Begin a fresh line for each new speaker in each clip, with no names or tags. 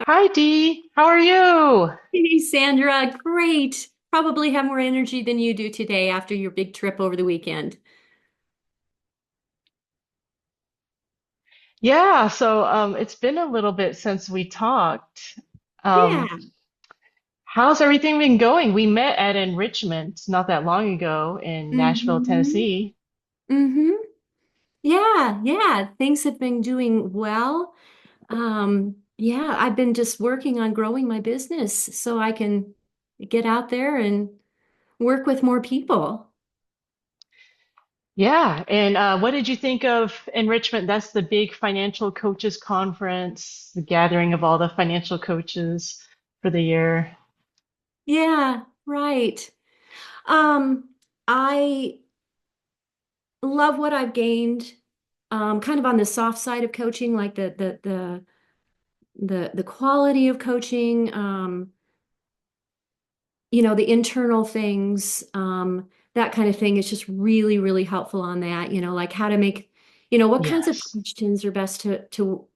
Hi Dee, how are you?
Hey, Sandra, great. Probably have more energy than you do today after your big trip over the weekend.
Yeah, it's been a little bit since we talked. Um,
Yeah.
how's everything been going? We met at Enrichment not that long ago in Nashville,
Mm-hmm.
Tennessee.
Mm-hmm. Yeah. Things have been doing well. Yeah, I've been just working on growing my business so I can get out there and work with more people.
Yeah, and what did you think of Enrichment? That's the big financial coaches conference, the gathering of all the financial coaches for the year.
Yeah, right. I love what I've gained, kind of on the soft side of coaching, like the quality of coaching, the internal things, that kind of thing is just really helpful on that, like how to make, what kinds of
Yes.
questions are best to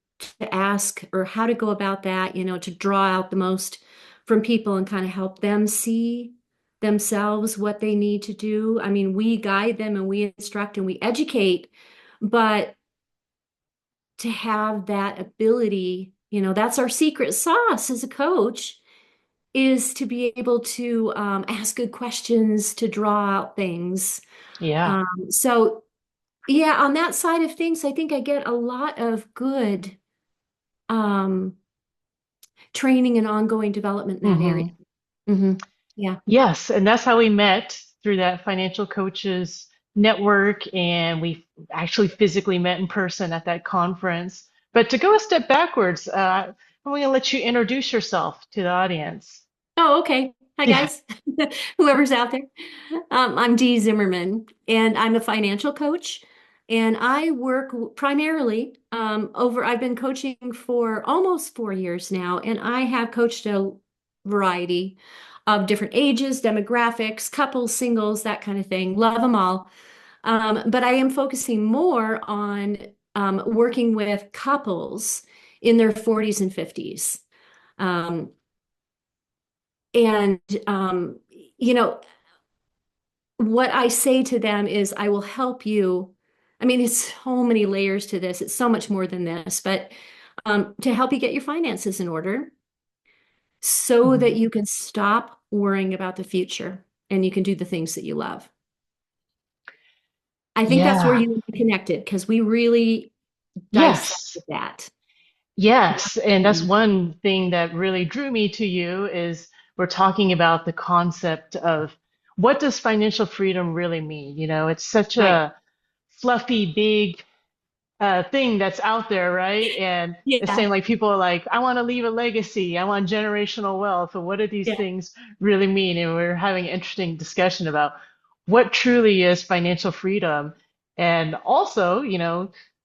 ask or how to go about that, to draw out the most from people and kind of help them see themselves what they need to do. I mean, we guide them and we instruct and we educate, but to have that ability, that's our secret sauce as a coach is to be able to ask good questions to draw out things.
Yeah.
So, yeah, on that side of things, I think I get a lot of good um, training and ongoing development in that area.
hmm
Hmm. Yeah,
Yes, and that's how we met through that financial coaches network, and we actually physically met in person at that conference. But to go a step backwards, I'm going to let you introduce yourself to the audience.
oh, okay. Hi,
Yeah.
guys. Whoever's out there. I'm Dee Zimmerman, and I'm a financial coach. And I work primarily I've been coaching for almost 4 years now, and I have coached a variety of different ages, demographics, couples, singles, that kind of thing. Love them all. But I am focusing more on working with couples in their 40s and 50s. Um, and, um, you know, what I say to them is, I will help you. I mean, it's so many layers to this. It's so much more than this, but to help you get your finances in order so that
Mhm.
you can stop worrying about the future and you can do the things that you love. I think that's where
Yeah.
you connected because we really
Yes.
dissected that.
Yes. And that's one thing that really drew me to you is we're talking about the concept of what does financial freedom really mean? You know, it's such
Right.
a fluffy, big thing that's out there, right? And it's
Yeah.
saying like people are like, I want to leave a legacy, I want generational wealth. But what do these
Yeah.
things really mean? And we're having an interesting discussion about what truly is financial freedom. And also,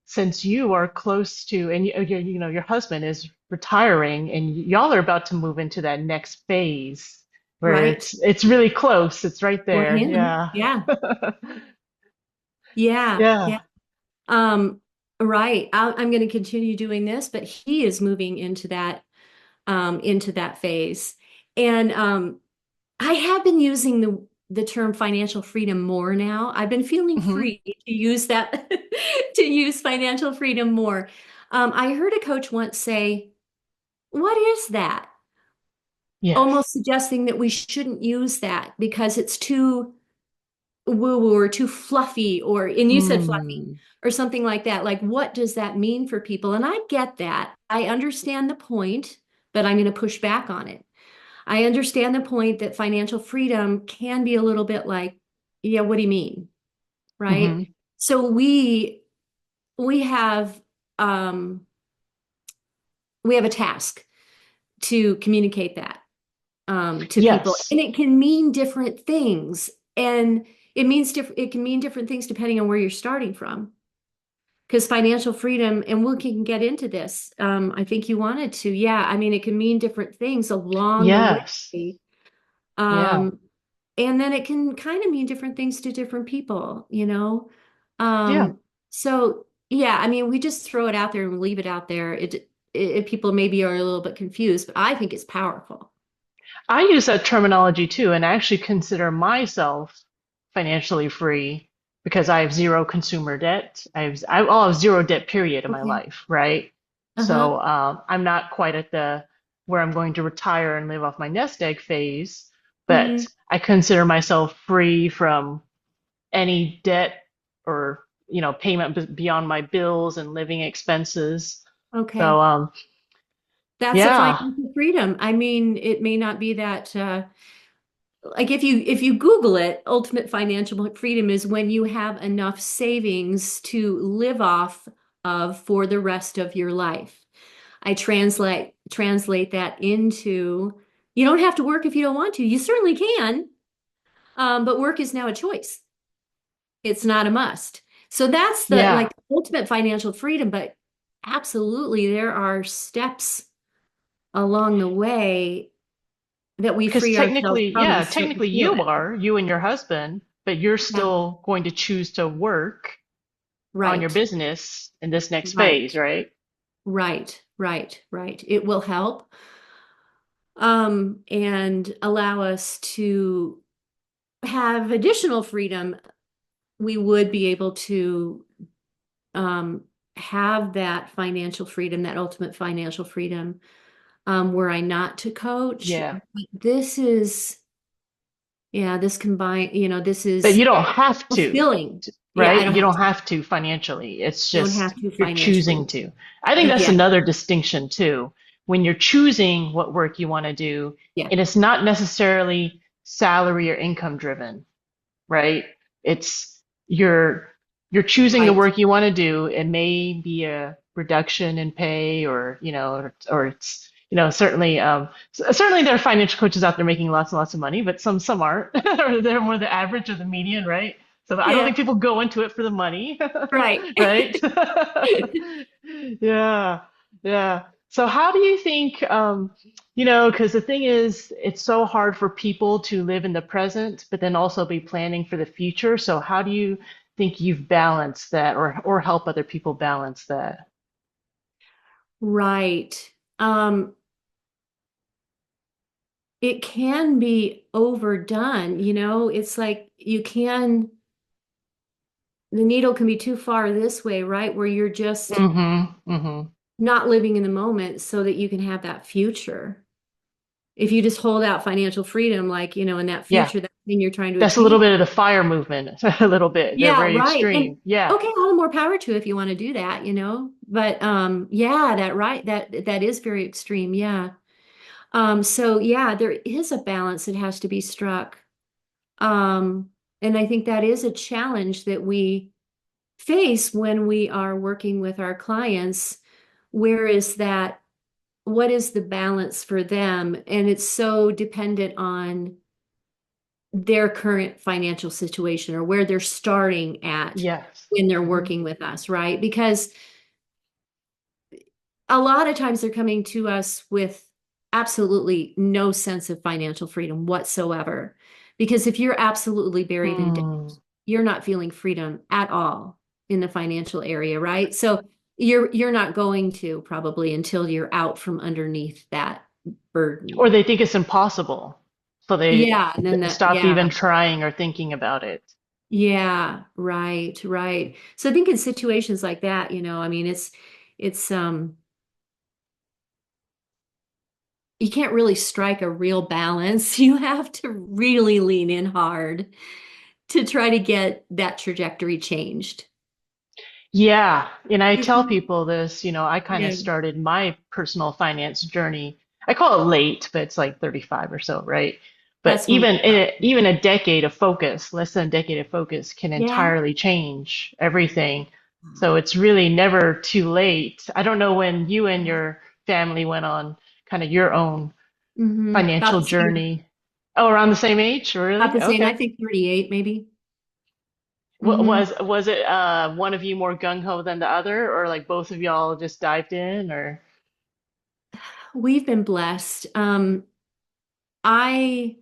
since you are close to, and your husband is retiring, and y'all are about to move into that next phase where
Right.
it's really close. It's right
For
there.
him.
Yeah.
Yeah. Yeah. Yeah.
Yeah.
Um, right. I'm going to continue doing this, but he is moving into that phase. And I have been using the term financial freedom more now. I've been feeling
hmm
free to use that to use financial freedom more. I heard a coach once say, "What is that?"
Yes.
Almost suggesting that we shouldn't use that because it's too woo-woo or too fluffy, or and you said fluffy
Mm.
or something like that. Like, what does that mean for people? And I get that. I understand the point, but I'm going to push back on it. I understand the point that financial freedom can be a little bit like, yeah, what do you mean? Right?
hmm
So we have um we have a task to communicate that to people.
Yes.
And it can mean different things. And it can mean different things depending on where you're starting from. Because financial freedom, and we can get into this. I think you wanted to. Yeah, I mean, it can mean different things along the
Yes.
way.
Yeah.
Um, and then it can kind of mean different things to different people.
Yeah.
So yeah, I mean, we just throw it out there and leave it out there. people maybe are a little bit confused, but I think it's powerful.
I use that terminology too, and I actually consider myself financially free because I have zero consumer debt. I'll have zero debt period in my
Okay.
life, right?
Uh-huh.
So I'm not quite at the where I'm going to retire and live off my nest egg phase, but
Hmm.
I consider myself free from any debt or payment beyond my bills and living expenses. So
Okay. That's a
yeah,
financial freedom. I mean, it may not be that like if you Google it, ultimate financial freedom is when you have enough savings to live off of for the rest of your life. I translate that into you don't have to work if you don't want to. You certainly can, but work is now a choice. It's not a must. So that's the
yeah.
like ultimate financial freedom, but absolutely there are steps along the way that we
Because
free ourselves
technically,
from
yeah,
and start to
technically
feel
you
it.
are, you and your husband, but you're
Yeah.
still going to choose to work on your
Right.
business in this next phase,
Right.
right?
Right. Right. Right. It will help and allow us to have additional freedom. We would be able to um have that financial freedom, that ultimate financial freedom, were I not to coach.
Yeah.
This is, yeah, this combine, this
But
is
you don't have to,
fulfilling. Yeah, I
right?
don't
You
have
don't
to.
have to financially. It's
Don't
just
have to
you're choosing
financially.
to. I think that's
Yeah.
another distinction too. When you're choosing what work you want to do,
Yeah.
and it's not necessarily salary or income driven, right? It's you're choosing the
Right.
work you want to do. It may be a reduction in pay, or or it's certainly certainly there are financial coaches out there making lots and lots of money, but some aren't, or they're more the average or the median, right? So I don't
Yeah.
think people go into it for the money,
Right.
right? Yeah, yeah. So how do you think, because the thing is, it's so hard for people to live in the present, but then also be planning for the future. So how do you think you've balanced that, or help other people balance that?
Right. Um, it can be overdone, it's like the needle can be too far this way, right? Where you're just
Mm-hmm. Mm-hmm.
not living in the moment so that you can have that future. If you just hold out financial freedom, like, in that
Yeah,
future, that thing you're trying to
that's a little
achieve.
bit of the fire movement, a little bit. They're
Yeah,
very
right. And
extreme. Yeah.
okay, all the more power to if you want to do that. But yeah, that is very extreme. Yeah. So yeah, there is a balance that has to be struck. Um, and I think that is a challenge that we face when we are working with our clients. Where is that? What is the balance for them? And it's so dependent on their current financial situation or where they're starting at
Yes.
when they're
Hmm.
working with us, right? Because a lot of times they're coming to us with absolutely no sense of financial freedom whatsoever. Because if you're absolutely buried in debt,
Mm.
you're not feeling freedom at all in the financial area, right? So you're not going to probably until you're out from underneath that
Or
burden.
they think it's impossible, so
Yeah, and then
they
that,
stop
yeah.
even trying or thinking about it.
Yeah, right, right. So I think in situations like that, I mean, it's you can't really strike a real balance. You have to really lean in hard to try to get that trajectory changed.
Yeah, and I tell
Mhm.
people this, I kind of
Yeah,
started my personal finance journey. I call it late, but it's like 35 or so, right? But
that's when it starts.
even a decade of focus, less than a decade of focus can
Yeah.
entirely change everything. So it's really never too late. I don't know when you and your family went on kind of your own
About
financial
the same.
journey. Oh, around the same age,
About
really?
the same. I
Okay.
think 38 maybe. Hmm.
Was it one of you more gung ho than the other, or like both of y'all just dived in, or?
We've been blessed. I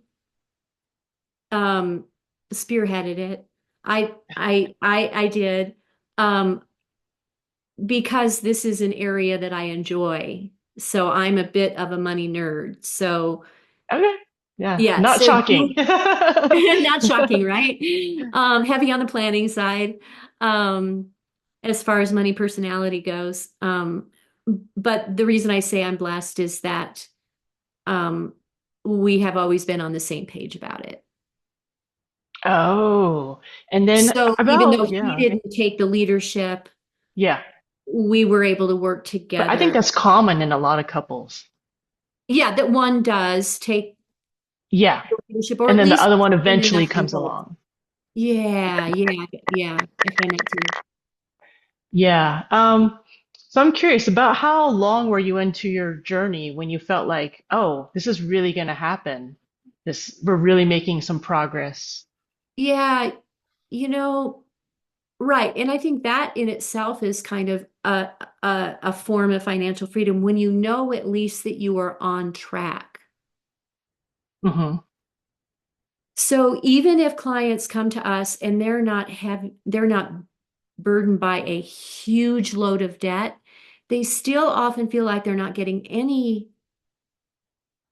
um spearheaded it. I did. Um because this is an area that I enjoy. So I'm a bit of a money nerd. So
Okay. Yeah.
yeah,
Not
so
shocking.
not shocking, right? Heavy on the planning side, um, as far as money personality goes. But the reason I say I'm blessed is that um, we have always been on the same page about it.
Oh, and then
So even though
about,
he
yeah,
didn't take the leadership,
yeah.
we were able to work
But I think
together.
that's common in a lot of couples.
Yeah, that one does take
Yeah.
the leadership, or
And
at
then the
least
other one
in
eventually
enough
comes
input.
along.
Yeah, yeah, yeah. I find that too.
Yeah. So I'm curious about how long were you into your journey when you felt like, oh, this is really going to happen. We're really making some progress.
Yeah, you know, right. And I think that in itself is kind of a form of financial freedom when you know at least that you are on track.
Hmm.
So even if clients come to us and they're not burdened by a huge load of debt, they still often feel like they're not getting any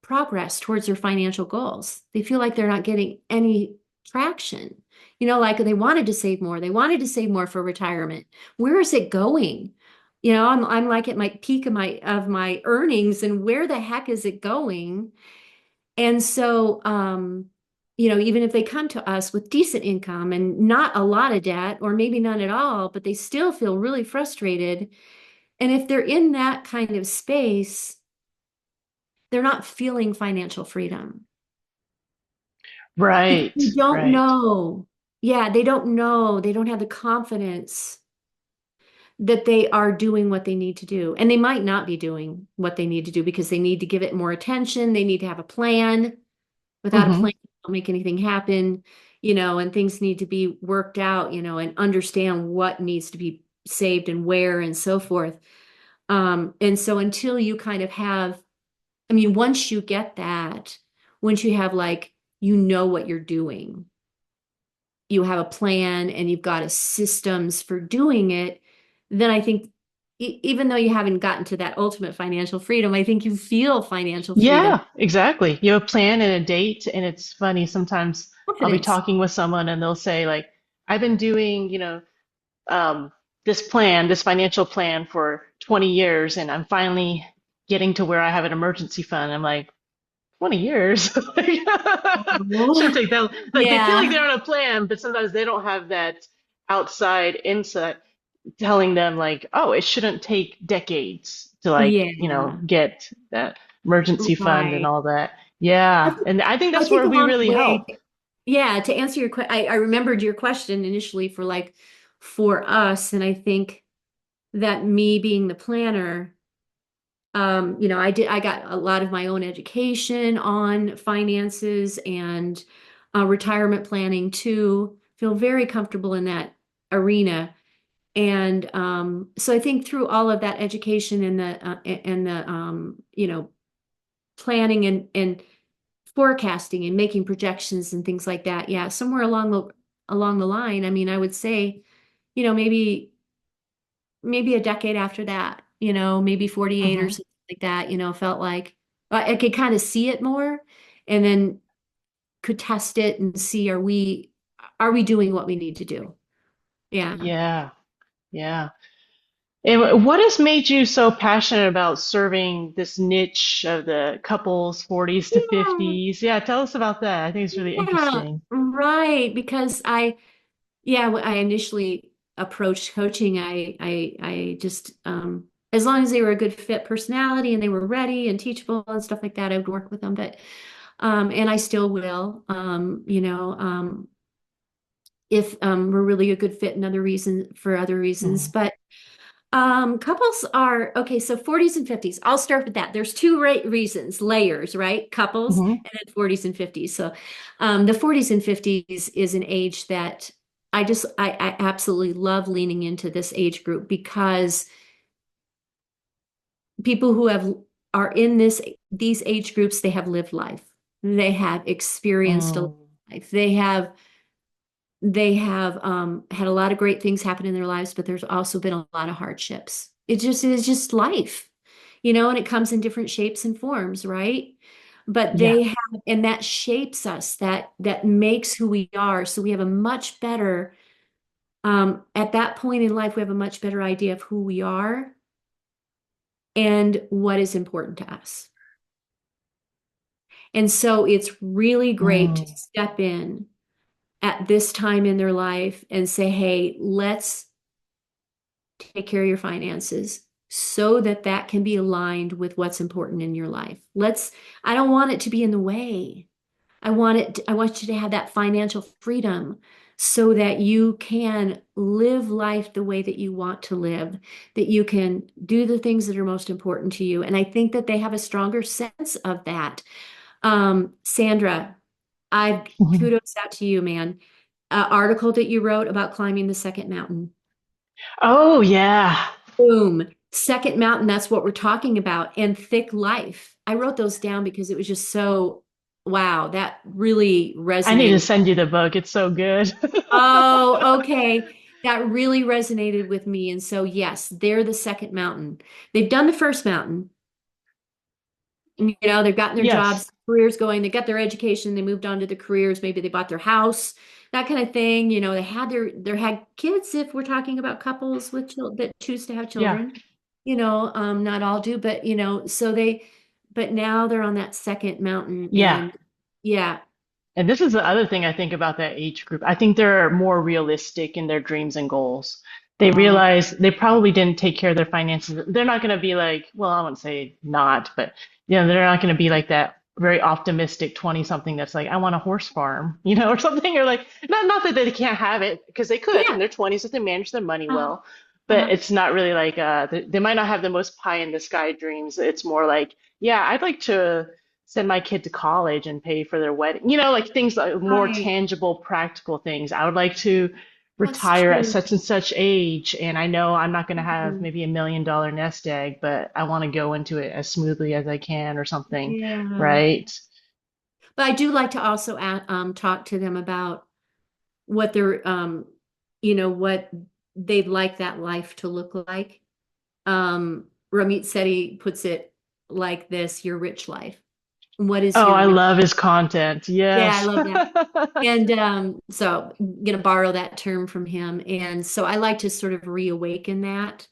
progress towards their financial goals. They feel like they're not getting any traction. You know, like they wanted to save more. They wanted to save more for retirement. Where is it going? You know, I'm like at my peak of my earnings, and where the heck is it going? And so you know, even if they come to us with decent income and not a lot of debt, or maybe none at all, but they still feel really frustrated. And if they're in that kind of space, they're not feeling financial freedom. Because
Right,
they don't
right.
know. Yeah, they don't know. They don't have the confidence that they are doing what they need to do. And they might not be doing what they need to do because they need to give it more attention. They need to have a plan. Without a
Hmm.
plan, you don't make anything happen, you know, and things need to be worked out, you know, and understand what needs to be saved and where and so forth. And so until you kind of have, I mean, once you get that, once you have like, you know what you're doing, you have a plan and you've got a systems for doing it, then I think even though you haven't gotten to that ultimate financial freedom, I think you feel financial freedom,
Yeah, exactly. You have a plan and a date, and it's funny. Sometimes I'll be
confidence.
talking with someone and they'll say, like, I've been doing, um, this plan, this financial plan for 20 years, and I'm finally getting to where I have an emergency fund. I'm like, 20 years? Like, shouldn't
Oh,
take that. Like, they feel like
yeah.
they're on a plan, but sometimes they don't have that outside insight telling them, like, oh, it shouldn't take decades to, like,
Yeah.
get that emergency fund and
Right.
all that.
I
Yeah.
think,
And I think
I
that's
think
where we
along the
really
way,
help.
yeah, to answer your question, I remembered your question initially for like for us, and I think that me being the planner, you know, I got a lot of my own education on finances and retirement planning too. Feel very comfortable in that arena. And so I think through all of that education and the you know, planning and forecasting and making projections and things like that. Yeah, somewhere along the line, I mean, I would say, you know, maybe a decade after that, you know, maybe 48 or
Hmm.
something like that, you know, felt like I could kind of see it more and then could test it and see are we doing what we need to do? Yeah.
Yeah. Yeah. And what has made you so passionate about serving this niche of the couples 40s to
Yeah.
50s? Yeah, tell us about that. I think it's really
Yeah,
interesting.
right. Because when I initially approached coaching, I just, as long as they were a good fit personality and they were ready and teachable and stuff like that, I would work with them. But, and I still will, you know, if, we're really a good fit in for other reasons.
Mm-hmm.
But couples are okay. So 40s and 50s. I'll start with that. There's two reasons, layers, right? Couples
Hmm.
and then 40s and 50s. So, the 40s and 50s is an age that I absolutely love leaning into this age group because people who are in these age groups, they have lived life. They have experienced a
Mm.
life. They have had a lot of great things happen in their lives, but there's also been a lot of hardships. It is just life. and it comes in different shapes and forms, right? But
Yeah.
they have, and that shapes us, that makes who we are. So we have a much better, at that point in life, we have a much better idea of who we are and what is important to us. And so it's really great to
Mm.
step in at this time in their life and say, hey, let's take care of your finances so that that can be aligned with what's important in your life. I don't want it to be in the way. I want you to have that financial freedom so that you can live life the way that you want to live, that you can do the things that are most important to you. And I think that they have a stronger sense of that. Sandra, I
Mhm.
kudos out to you, man. Article that you wrote about climbing the second mountain.
Oh, yeah.
Boom. Second mountain, that's what we're talking about. And thick life. I wrote those down because it was just so, wow, that really
I need to
resonated.
send you the book. It's so good.
Oh, okay. That really resonated with me. And so, yes, they're the second mountain. They've done the first mountain. They've gotten their
Yes.
jobs, careers going, they got their education, they moved on to the careers, maybe they bought their house, that kind of thing. They had had kids if we're talking about couples with that choose to have
Yeah.
children. Not all do, but but now they're on that second mountain
Yeah.
and yeah.
And this is the other thing I think about that age group. I think they're more realistic in their dreams and goals. They
Oh,
realize they probably didn't take care of their finances. They're not going to be like, well, I wouldn't say not, but they're not going to be like that very optimistic 20 something that's like, I want a horse farm, or something, or like, not that they can't have it because they could in
yeah.
their 20s if they manage their money
Uh-huh.
well, but
Uh-huh.
it's not really like, they might not have the most pie in the sky dreams. It's more like, yeah, I'd like to send my kid to college and pay for their wedding. Like things like more
Right.
tangible, practical things. I would like to
That's
retire at
true.
such and such age, and I know I'm not going to have
Mhm.
maybe $1 million nest egg, but I want to go into it as smoothly as I can or something,
Yeah.
right?
But I do like to also talk to them about what what they'd like that life to look like. Ramit Sethi puts it like this, your rich life. What is
Oh,
your
I
rich?
love his content.
Yeah, I
Yes.
love that. And so I'm gonna borrow that term from him. And so I like to sort of reawaken that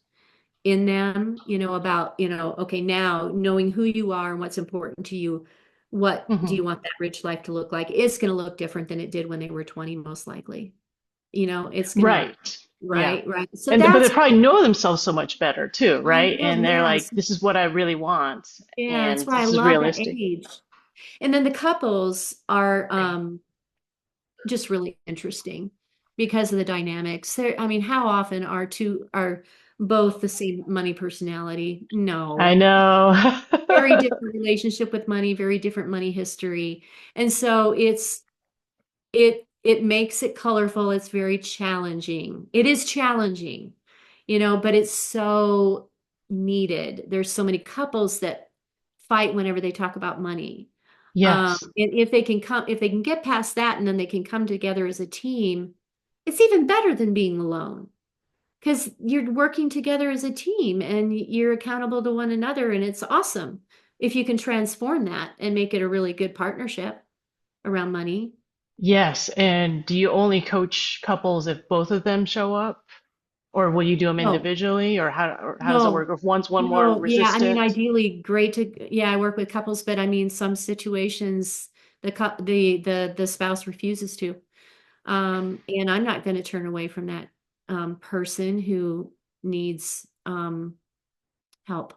in them, about, okay, now knowing who you are and what's important to you, what do
Mhm.
you want that rich life to look like? It's going to look different than it did when they were 20, most likely. It's going to,
Right. Yeah.
right, right. So
And but they
that's,
probably know themselves so much better too,
I
right?
know,
And they're like,
yes.
this is what I really want,
Yeah, that's
and
why I
this is
love that
realistic.
age. And then the couples are just really interesting because of the dynamics. I mean, how often are both the same money personality?
I
No.
know.
Very different relationship with money, very different money history. And so it makes it colorful. It's very challenging. It is challenging, but it's so needed. There's so many couples that fight whenever they talk about money.
Yes.
And if they can get past that and then they can come together as a team, it's even better than being alone because you're working together as a team and you're accountable to one another, and it's awesome if you can transform that and make it a really good partnership around money.
Yes. And do you only coach couples if both of them show up? Or will you do them
No,
individually? Or how does it work?
no,
Or if one's one more
no. Yeah, I mean,
resistant?
ideally, great to, yeah, I work with couples, but I mean, some situations the spouse refuses to. And I'm not going to turn away from that person who needs help.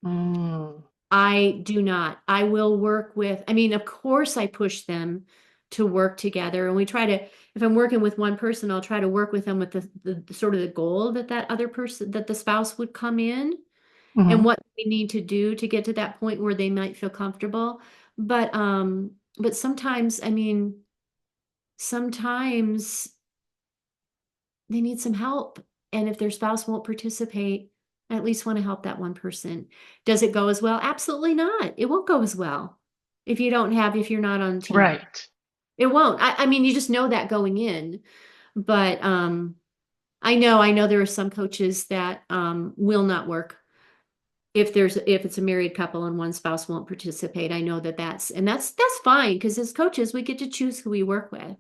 Mm,
I do not. I will work with, I mean, of course, I push them to work together. And we try to, if I'm working with one person, I'll try to work with them with the sort of the goal that other person, that the spouse would come in and
hmm.
what we need to do to get to that point where they might feel comfortable. But sometimes, I mean, sometimes they need some help. And if their spouse won't participate, I at least want to help that one person. Does it go as well? Absolutely not. It won't go as well if you're not on the team.
Right.
It won't. I mean, you just know that going in. But I know there are some coaches that will not work if it's a married couple and one spouse won't participate, I know that that's fine because as coaches we get to choose who we work with.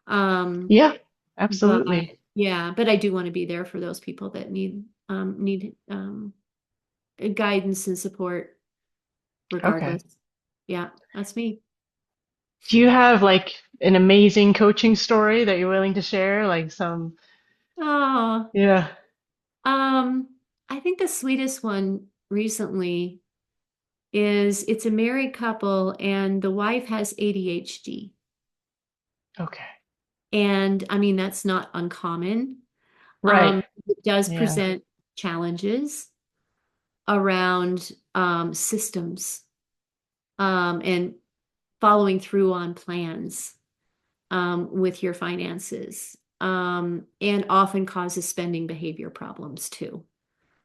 Um,
Yeah,
but
absolutely.
yeah, but I do want to be there for those people that need guidance and support
Okay.
regardless. Yeah, that's me.
Do you have like an amazing coaching story that you're willing to share? Like some,
Oh,
yeah.
um, I think the sweetest one recently is it's a married couple and the wife has ADHD.
Okay.
And I mean, that's not uncommon.
Right.
It does
Yeah.
present challenges around systems and following through on plans with your finances, and often causes spending behavior problems too.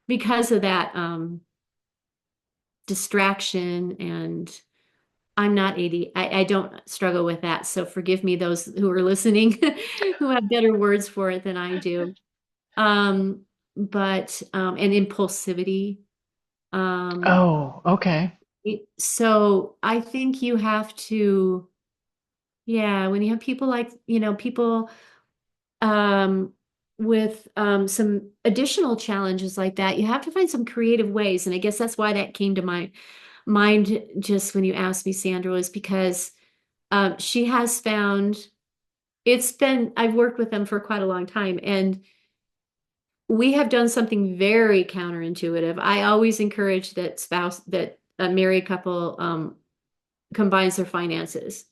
Because of that distraction, and I'm not 80, I don't struggle with that. So forgive me, those who are listening who have better words for it than I do. Um, but and impulsivity. Um,
Oh, okay.
so I think you have to, yeah, when you have people like, people um, with some additional challenges like that, you have to find some creative ways. And I guess that's why that came to my mind just when you asked me, Sandra, was because she has found I've worked with them for quite a long time, and we have done something very counterintuitive. I always encourage that a married couple combines their finances.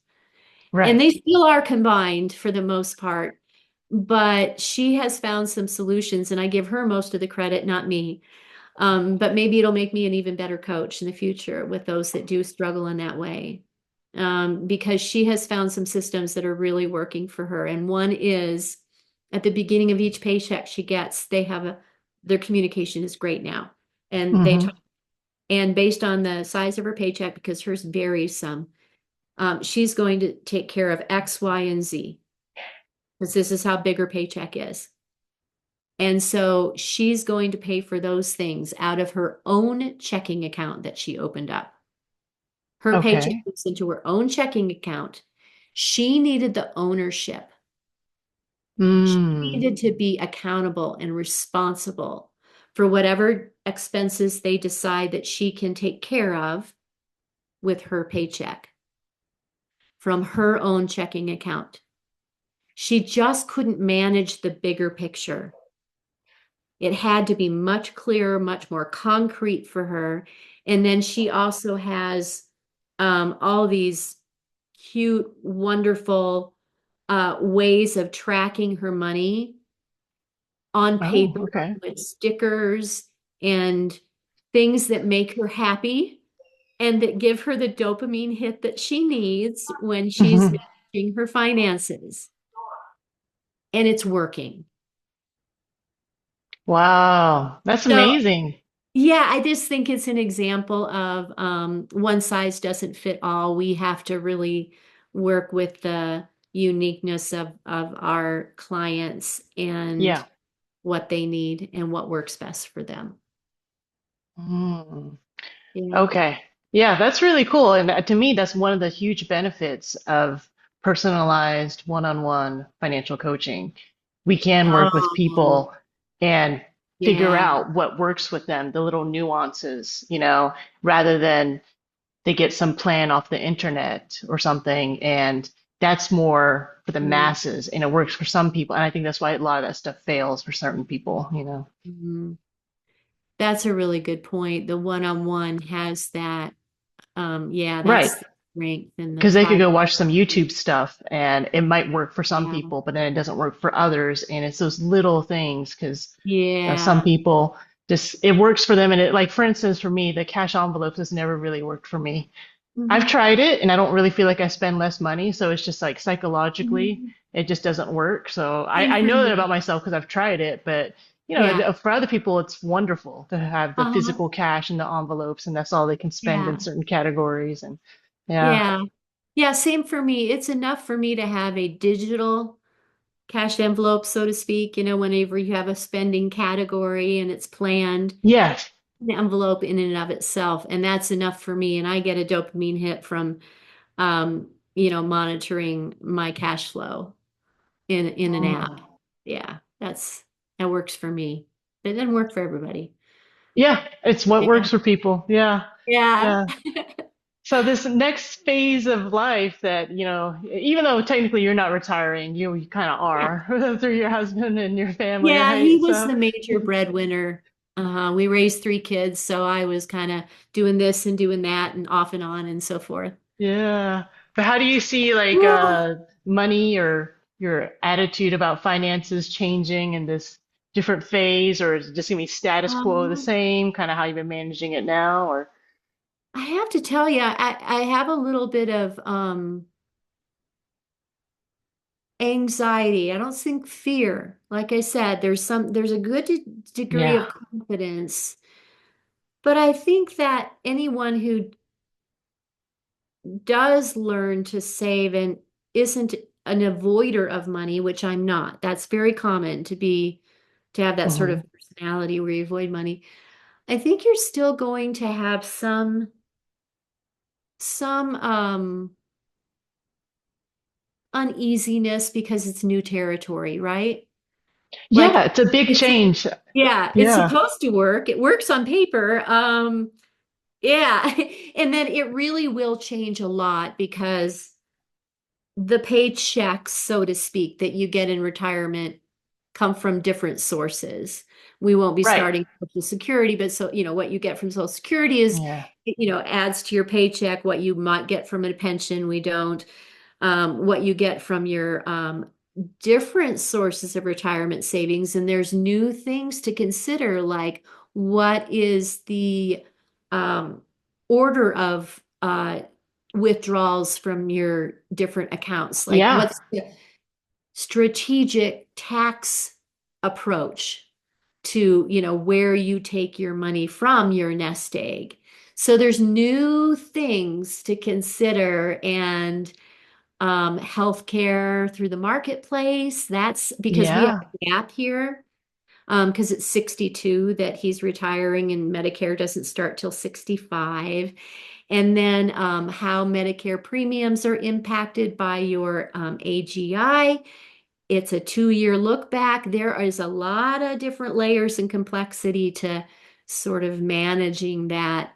And
Right.
they still are combined for the most part, but she has found some solutions, and I give her most of the credit, not me. But maybe it'll make me an even better coach in the future with those that do struggle in that way. Because she has found some systems that are really working for her. And one is at the beginning of each paycheck she gets, their communication is great now. And they talk,
Mm-hmm.
and based on the size of her paycheck, because hers varies some, she's going to take care of X, Y, and Z because this is how big her paycheck is. And so she's going to pay for those things out of her own checking account that she opened up. Her paycheck
Okay.
goes into her own checking account. She needed the ownership. She
Mm.
needed to be accountable and responsible for whatever expenses they decide that she can take care of with her paycheck from her own checking account. She just couldn't manage the bigger picture. It had to be much clearer, much more concrete for her. And then she also has all these cute, wonderful ways of tracking her money on
Oh,
paper
okay.
with stickers and things that make her happy and that give her the dopamine hit that she needs when she's
Mhm.
managing her finances. And it's working.
Wow. That's
So
amazing.
yeah, I just think it's an example of one size doesn't fit all. We have to really work with the uniqueness of our clients and
Yeah.
what they need and what works best for them.
Mm.
Yeah.
Okay. Yeah, that's really cool. And to me, that's one of the huge benefits of personalized one-on-one financial coaching. We can work with
Oh,
people and figure
yeah.
out what works with them, the little nuances, rather than they get some plan off the internet or something. And that's more for the
Mm,
masses and it works for some people. And I think that's why a lot of that stuff fails for certain people.
mhm. That's a really good point. The one-on-one has that. Yeah,
Right.
that's the strength and the
Because they could
private.
go watch some YouTube stuff and it might work for some
Yeah.
people, but then it doesn't work for others. And it's those little things because some
Yeah.
people just, it works for them. And it, like, for instance, for me, the cash envelopes has never really worked for me. I've
Mhm.
tried it and I don't really feel like I spend less money. So it's just like psychologically,
Mhm.
it just doesn't work. So
Same
I
for
know that
me.
about myself because I've tried it, but
Yeah.
for other people, it's wonderful to have the
Uh-huh.
physical cash in the envelopes and that's all they can spend in
Yeah.
certain categories. And yeah.
Yeah. Yeah, same for me. It's enough for me to have a digital cash envelope, so to speak, whenever you have a spending category and it's planned.
Yes.
the envelope in and of itself, and that's enough for me. And I get a dopamine hit from, monitoring my cash flow in an app.
Mm.
Yeah, that works for me. It doesn't work for everybody.
Yeah, it's what
Yeah.
works for people. Yeah.
Yeah.
Yeah. So this next phase of life that, even though technically you're not retiring, you kind of
Yeah.
are through your husband and your family,
Yeah, he
right?
was
So,
the major breadwinner. We raised three kids, so I was kind of doing this and doing that and off and on and so forth.
yeah. But how do you see like
Oh,
money or your attitude about finances changing in this different phase, or is it just gonna be status quo the
um,
same, kind of how you've been managing it now, or
I have to tell you, I have a little bit of anxiety. I don't think fear. Like I said, there's a good degree
yeah.
of confidence, but I think that anyone who does learn to save and isn't an avoider of money, which I'm not. That's very common to have that sort of
Hmm.
personality where you avoid money. I think you're still going to have some uneasiness because it's new territory, right?
Yeah,
Like
it's a big
it's
change.
yeah, it's
Yeah.
supposed to work. It works on paper. Yeah. And then it really will change a lot because the paychecks, so to speak, that you get in retirement come from different sources. We won't be
Right.
starting Social Security, but so, what you get from Social Security is,
Yeah.
adds to your paycheck. What you might get from a pension, we don't. What you get from your different sources of retirement savings. And there's new things to consider, like what is the um, order of withdrawals from your different accounts? Like
Yeah.
what's the strategic tax approach to, where you take your money from your nest egg? So there's new things to consider, and healthcare through the marketplace. That's because we have
Yeah.
a gap here, because it's 62 that he's retiring and Medicare doesn't start till 65. And then how Medicare premiums are impacted by your AGI. It's a 2-year look back. There is a lot of different layers and complexity to sort of managing that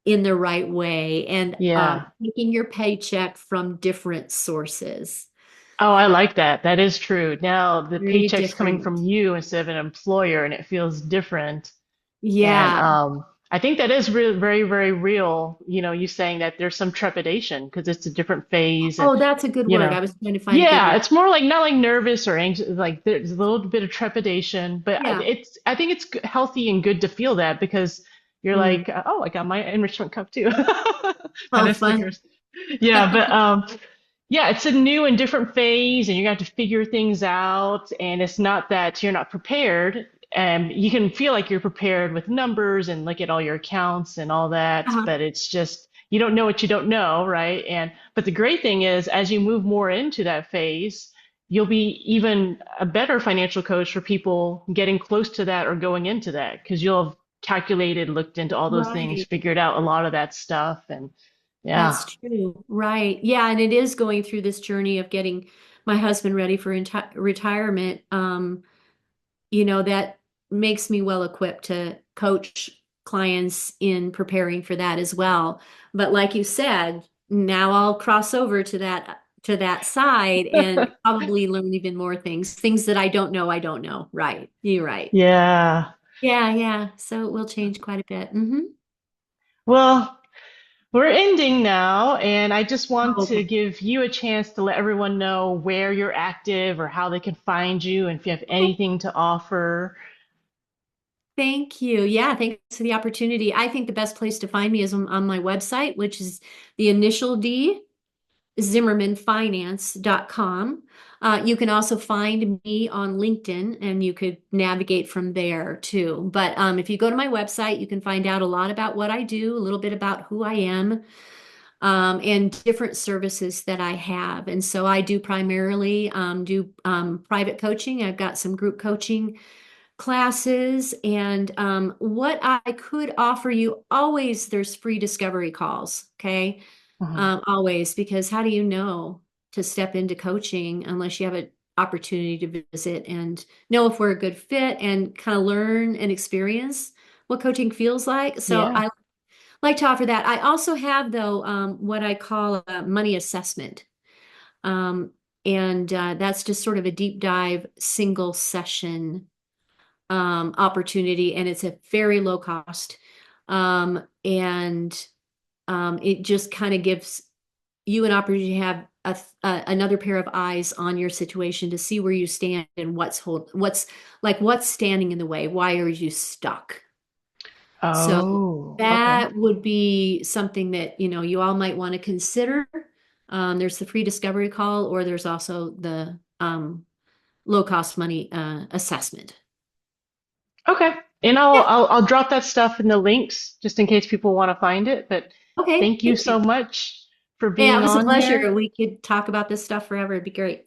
in the right way, and
Yeah.
taking your paycheck from different sources.
Oh, I like that. That is true. Now the
Very
paycheck's coming from
different.
you instead of an employer, and it feels different. And
Yeah.
I think that is very, very real. You saying that there's some trepidation because it's a different phase, and
Oh, that's a good
you
word.
know,
I was trying to find a good
yeah,
word.
it's more like not like nervous or anxious. Like there's a little bit of trepidation, but
Yeah.
I think it's healthy and good to feel that because you're
Mm.
like, oh, I got my enrichment cup too, kind
Oh,
of
fun.
Snickers. Yeah, but yeah, it's a new and different phase, and you have to figure things out. And it's not that you're not prepared. You can feel like you're prepared with numbers and look at all your accounts and all that,
Uh-huh.
but it's just you don't know what you don't know, right? And but the great thing is, as you move more into that phase, you'll be even a better financial coach for people getting close to that or going into that because you'll have calculated, looked into all those things,
Right.
figured out a lot of that stuff, and
That's
yeah,
true. Right. Yeah, and it is going through this journey of getting my husband ready for retirement. That makes me well equipped to coach clients in preparing for that as well. But like you said, now I'll cross over to that side and probably learn even more things that I don't know. Right. You're right.
yeah.
Yeah, yeah. So it will change quite a bit. Hmm.
Well, we're ending now, and I just want to
Okay.
give you a chance to let everyone know where you're active or how they can find you, and if you have
Okay.
anything to offer.
Thank you. Yeah, thanks for the opportunity. I think the best place to find me is on my website, which is the initial D, zimmermanfinance.com. You can also find me on LinkedIn and you could navigate from there too. But if you go to my website, you can find out a lot about what I do, a little bit about who I am, and different services that I have. And so I do primarily do private coaching. I've got some group coaching classes. And what I could offer you, always there's free discovery calls. Okay.
Mhm.
Always, because how do you know to step into coaching unless you have an opportunity to visit and know if we're a good fit and kind of learn and experience what coaching feels like. So
Yeah.
I like to offer that. I also have, though, what I call a money assessment. Um, and that's just sort of a deep dive single session opportunity, and it's a very low cost. And it just kind of gives you an opportunity to have another pair of eyes on your situation to see where you stand and what's standing in the way. Why are you stuck? So
Oh, okay.
that would be something that, you all might want to consider. There's the free discovery call, or there's also the low cost money assessment.
Okay. And
Yeah.
I'll drop that stuff in the links just in case people want to find it. But
Okay.
thank you
Thank
so
you.
much for
Yeah,
being
it was a
on
pleasure.
here.
We could talk about this stuff forever. It'd be great.